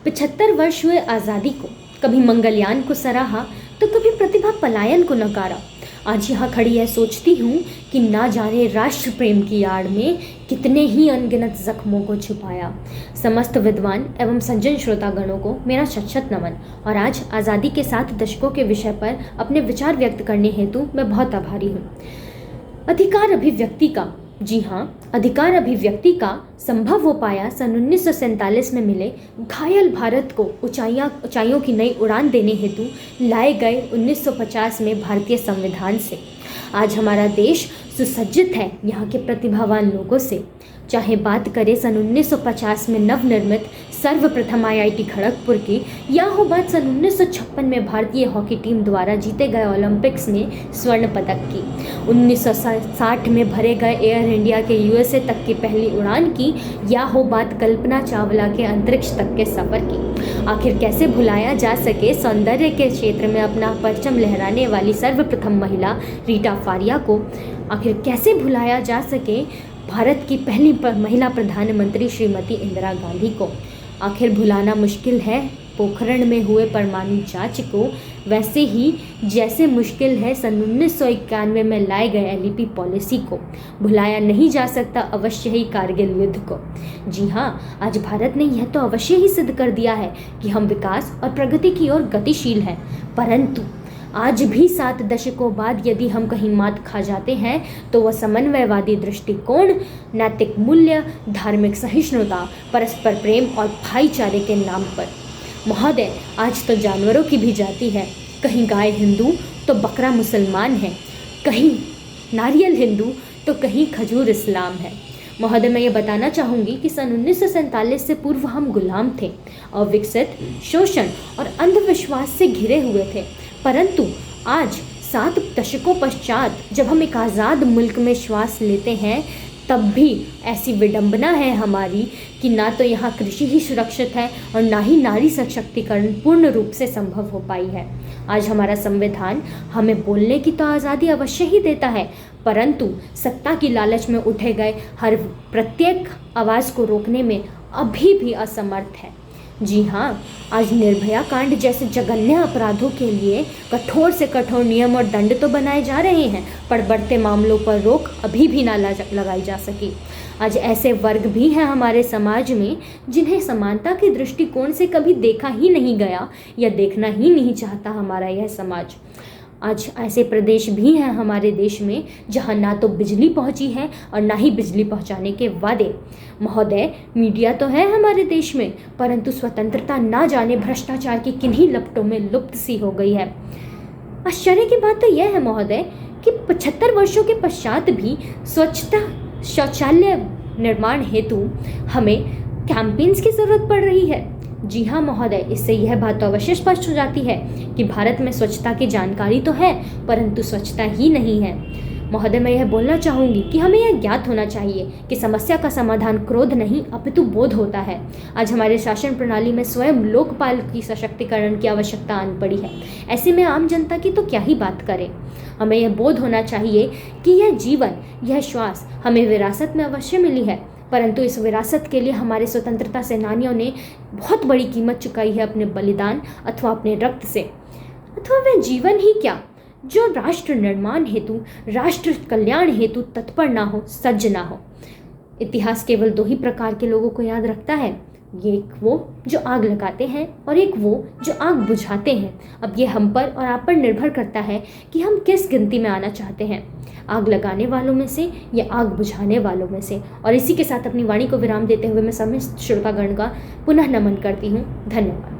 75 वर्ष हुए आज़ादी को, कभी मंगलयान को सराहा तो कभी प्रतिभा पलायन को नकारा। आज यहाँ खड़ी है सोचती हूँ कि ना जाने राष्ट्र प्रेम की आड़ में कितने ही अनगिनत जख्मों को छुपाया। समस्त विद्वान एवं सज्जन श्रोतागणों को मेरा शत शत नमन। और आज आज़ादी के 7 दशकों के विषय पर अपने विचार व्यक्त करने हेतु मैं बहुत आभारी हूँ। अधिकार अभिव्यक्ति का, जी हाँ, अधिकार अभिव्यक्ति का संभव हो पाया सन 1947 में मिले घायल भारत को ऊंचाइयों की नई उड़ान देने हेतु लाए गए 1950 में भारतीय संविधान से। आज हमारा देश सुसज्जित है यहाँ के प्रतिभावान लोगों से। चाहे बात करें सन 1950 में नवनिर्मित सर्वप्रथम IIT खड़गपुर की, या हो बात सन 1956 में भारतीय हॉकी टीम द्वारा जीते गए ओलंपिक्स में स्वर्ण पदक की, 1960 में भरे गए एयर इंडिया के USA तक की पहली उड़ान की, या हो बात कल्पना चावला के अंतरिक्ष तक के सफ़र की। आखिर कैसे भुलाया जा सके सौंदर्य के क्षेत्र में अपना परचम लहराने वाली सर्वप्रथम महिला रीटा फारिया को। आखिर कैसे भुलाया जा सके भारत की पहली महिला प्रधानमंत्री श्रीमती इंदिरा गांधी को। आखिर भुलाना मुश्किल है पोखरण में हुए परमाणु जांच को, वैसे ही जैसे मुश्किल है सन 1991 में लाए गए LEP पॉलिसी को। भुलाया नहीं जा सकता अवश्य ही कारगिल युद्ध को। जी हाँ, आज भारत ने यह तो अवश्य ही सिद्ध कर दिया है कि हम विकास और प्रगति की ओर गतिशील हैं, परंतु आज भी 7 दशकों बाद यदि हम कहीं मात खा जाते हैं तो वह समन्वयवादी दृष्टिकोण, नैतिक मूल्य, धार्मिक सहिष्णुता, परस्पर प्रेम और भाईचारे के नाम पर। महोदय, आज तो जानवरों की भी जाति है, कहीं गाय हिंदू तो बकरा मुसलमान है, कहीं नारियल हिंदू तो कहीं खजूर इस्लाम है। महोदय, मैं ये बताना चाहूँगी कि सन 1947 से पूर्व हम गुलाम थे, अविकसित, शोषण और अंधविश्वास से घिरे हुए थे, परंतु आज 7 दशकों पश्चात जब हम एक आज़ाद मुल्क में श्वास लेते हैं, तब भी ऐसी विडंबना है हमारी कि ना तो यहाँ कृषि ही सुरक्षित है और ना ही नारी सशक्तिकरण पूर्ण रूप से संभव हो पाई है। आज हमारा संविधान हमें बोलने की तो आज़ादी अवश्य ही देता है, परंतु सत्ता की लालच में उठे गए हर प्रत्येक आवाज़ को रोकने में अभी भी असमर्थ है। जी हाँ, आज निर्भया कांड जैसे जघन्य अपराधों के लिए कठोर से कठोर नियम और दंड तो बनाए जा रहे हैं, पर बढ़ते मामलों पर रोक अभी भी ना लगाई जा सकी। आज ऐसे वर्ग भी हैं हमारे समाज में जिन्हें समानता के दृष्टिकोण से कभी देखा ही नहीं गया या देखना ही नहीं चाहता हमारा यह समाज। आज ऐसे प्रदेश भी हैं हमारे देश में जहां ना तो बिजली पहुंची है और ना ही बिजली पहुंचाने के वादे। महोदय, मीडिया तो है हमारे देश में, परंतु स्वतंत्रता ना जाने भ्रष्टाचार की किन्हीं लपटों में लुप्त सी हो गई है। आश्चर्य की बात तो यह है महोदय कि 75 वर्षों के पश्चात भी स्वच्छता शौचालय निर्माण हेतु हमें कैंपेन्स की ज़रूरत पड़ रही है। जी हाँ महोदय, इससे यह बात तो अवश्य स्पष्ट हो जाती है कि भारत में स्वच्छता की जानकारी तो है, परंतु स्वच्छता ही नहीं है। महोदय, मैं यह बोलना चाहूँगी कि हमें यह ज्ञात होना चाहिए कि समस्या का समाधान क्रोध नहीं अपितु बोध होता है। आज हमारे शासन प्रणाली में स्वयं लोकपाल की सशक्तिकरण की आवश्यकता आन पड़ी है। ऐसे में आम जनता की तो क्या ही बात करें। हमें यह बोध होना चाहिए कि यह जीवन, यह श्वास हमें विरासत में अवश्य मिली है, परंतु इस विरासत के लिए हमारे स्वतंत्रता सेनानियों ने बहुत बड़ी कीमत चुकाई है अपने बलिदान अथवा अपने रक्त से, अथवा वह जीवन ही क्या जो राष्ट्र निर्माण हेतु, राष्ट्र कल्याण हेतु तत्पर ना हो, सज्ज ना हो। इतिहास केवल 2 ही प्रकार के लोगों को याद रखता है, एक वो जो आग लगाते हैं और एक वो जो आग बुझाते हैं। अब ये हम पर और आप पर निर्भर करता है कि हम किस गिनती में आना चाहते हैं, आग लगाने वालों में से या आग बुझाने वालों में से। और इसी के साथ अपनी वाणी को विराम देते हुए मैं समस्त श्रोतागण का पुनः नमन करती हूँ। धन्यवाद।